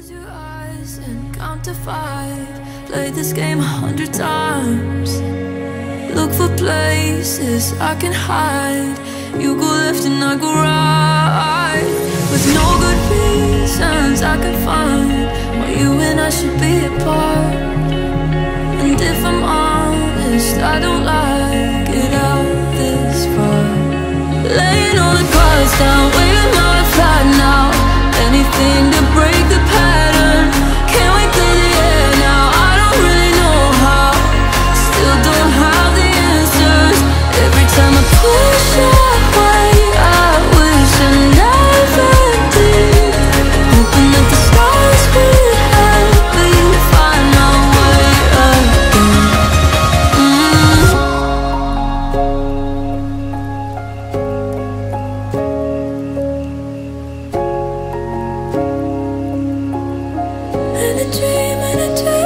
Close your eyes and count to 5. Play this game 100 times. Look for places I can hide. You go left and I go right, with no good reasons I can find why you and I should be apart. And if I'm honest, I don't like it out this far. Laying all the cards down, waving my flag now. Anything to break the pattern. Can we clear the air now? I don't really know how. Still don't have the answers. Every time I push away, I wish I never did. Hoping that the stars could help me find my way again. And a dream